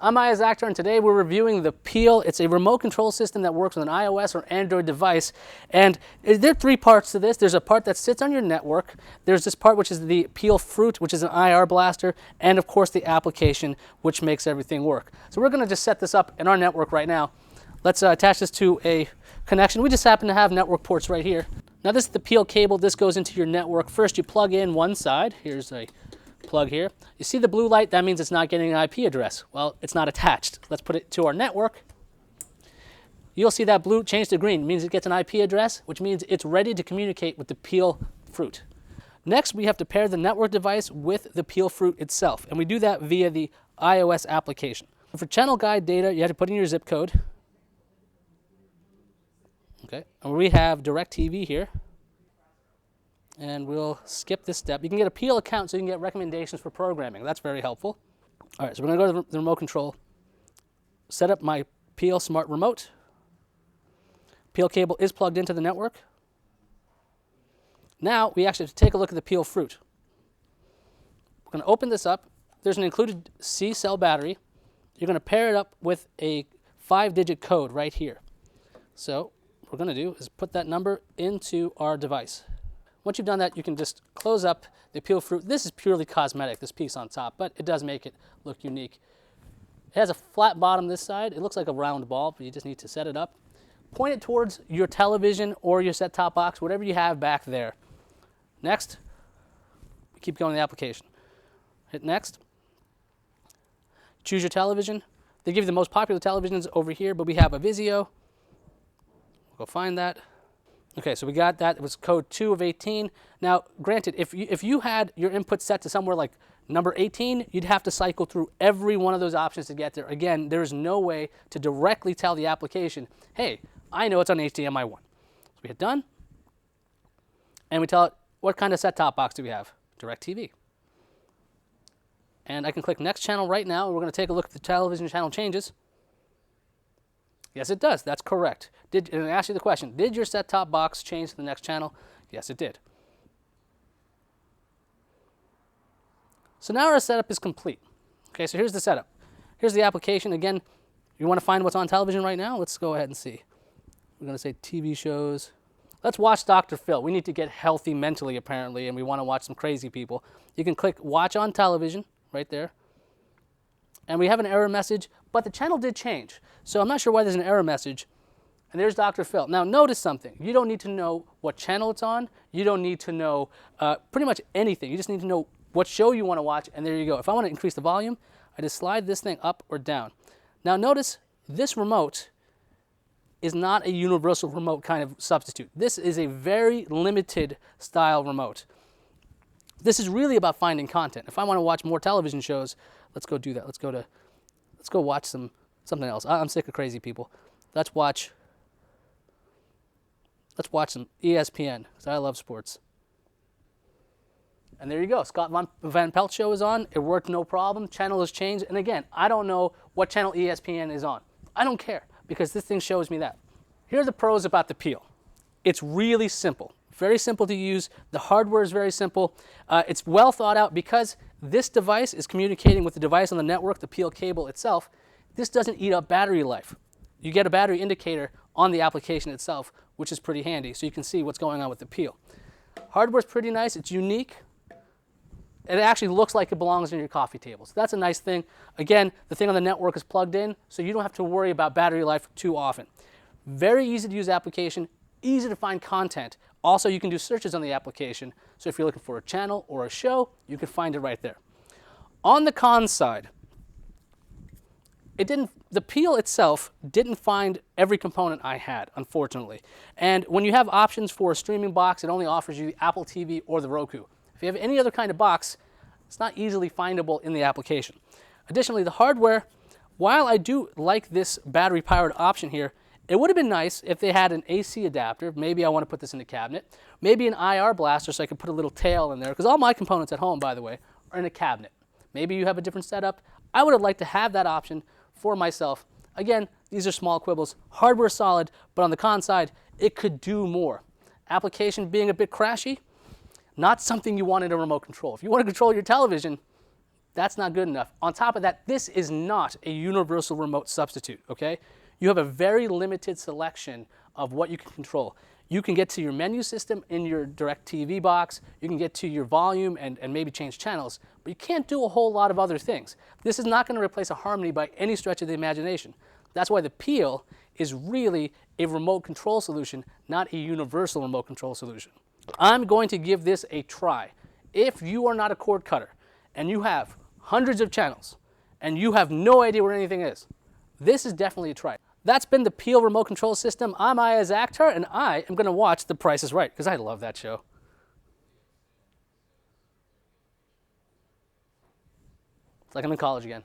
I'm Iyaz, and today we're reviewing the Peel. It's a remote control system that works with an iOS or Android device. And there are three parts to this. There's a part that sits on your network. There's this part which is the Peel Fruit, which is an IR blaster. And of course the application, which makes everything work. So we're going to just set this up in our network right now. Let's attach this to a connection. We just happen to have network ports right here. Now this is the Peel cable. This goes into your network. First you plug in one side. Here's a plug here. You see the blue light? That means it's not getting an IP address. Well, it's not attached. Let's put it to our network. You'll see that blue change to green. It means it gets an IP address, which means it's ready to communicate with the Peel Fruit. Next, we have to pair the network device with the Peel Fruit itself, and we do that via the iOS application. For channel guide data, you have to put in your zip code. Okay, and we have DirecTV here. And we'll skip this step. You can get a Peel account so you can get recommendations for programming. That's very helpful. All right, so we're going to go to the remote control. Set up my Peel Smart Remote. Peel cable is plugged into the network. Now we actually have to take a look at the Peel Fruit. We're going to open this up. There's an included C-cell battery. You're going to pair it up with a 5-digit code right here. So what we're going to do is put that number into our device. Once you've done that, you can just close up the Peel Fruit. This is purely cosmetic, this piece on top, but it does make it look unique. It has a flat bottom this side. It looks like a round ball, but you just need to set it up. Point it towards your television or your set-top box, whatever you have back there. Next, we keep going to the application. Hit next. Choose your television. They give you the most popular televisions over here, but we have a Vizio. We'll go find that. Okay, so we got that. It was code 2 of 18. Now, granted, if you had your input set to somewhere like number 18, you'd have to cycle through every one of those options to get there. Again, there is no way to directly tell the application, hey, I know it's on HDMI 1. So we hit done, and we tell it, what kind of set-top box do we have? DirecTV. And I can click next channel right now, and we're going to take a look at the television channel changes. Yes, it does. That's correct. And I asked you the question, did your set-top box change to the next channel? Yes, it did. So now our setup is complete. Okay, so here's the setup. Here's the application. Again, you want to find what's on television right now? Let's go ahead and see. We're going to say TV shows. Let's watch Dr. Phil. We need to get healthy mentally, apparently, and we want to watch some crazy people. You can click Watch on Television right there. And we have an error message, but the channel did change. So I'm not sure why there's an error message. And there's Dr. Phil. Now notice something. You don't need to know what channel it's on. You don't need to know pretty much anything. You just need to know what show you want to watch, and there you go. If I want to increase the volume, I just slide this thing up or down. Now notice this remote is not a universal remote kind of substitute. This is a very limited style remote. This is really about finding content. If I want to watch more television shows, let's go do that. Let's go watch something else. I'm sick of crazy people. Let's watch some ESPN, because I love sports. And there you go. Scott Van Pelt show is on. It worked no problem. Channel has changed. And again, I don't know what channel ESPN is on. I don't care, because this thing shows me that. Here are the pros about the Peel. It's really simple. Very simple to use. The hardware is very simple. It's well thought out because this device is communicating with the device on the network, the Peel cable itself. This doesn't eat up battery life. You get a battery indicator on the application itself, which is pretty handy, so you can see what's going on with the Peel. Hardware's pretty nice. It's unique. It actually looks like it belongs on your coffee table. So that's a nice thing. Again, the thing on the network is plugged in, so you don't have to worry about battery life too often. Very easy to use application, easy to find content. Also, you can do searches on the application. So if you're looking for a channel or a show, you can find it right there. On the cons side, the Peel itself didn't find every component I had, unfortunately. And when you have options for a streaming box, it only offers you the Apple TV or the Roku. If you have any other kind of box, it's not easily findable in the application. Additionally, the hardware, while I do like this battery-powered option here, it would have been nice if they had an AC adapter. Maybe I want to put this in the cabinet. Maybe an IR blaster so I could put a little tail in there, because all my components at home, by the way, are in a cabinet. Maybe you have a different setup. I would have liked to have that option for myself. Again, these are small quibbles. Hardware solid, but on the con side, it could do more. Application being a bit crashy, not something you want in a remote control. If you want to control your television, That's not good enough. On top of that, this is not a universal remote substitute, okay? You have a very limited selection of what you can control. You can get to your menu system in your DirecTV box, you can get to your volume and maybe change channels, but you can't do a whole lot of other things. This is not going to replace a Harmony by any stretch of the imagination. That's why the Peel is really a remote control solution, not a universal remote control solution. I'm going to give this a try. If you are not a cord cutter and you have hundreds of channels and you have no idea where anything is, this is definitely a try. That's been the Peel remote control system. I'm Iyaz Akhtar, and I am going to watch The Price is Right because I love that show. It's like I'm in college again.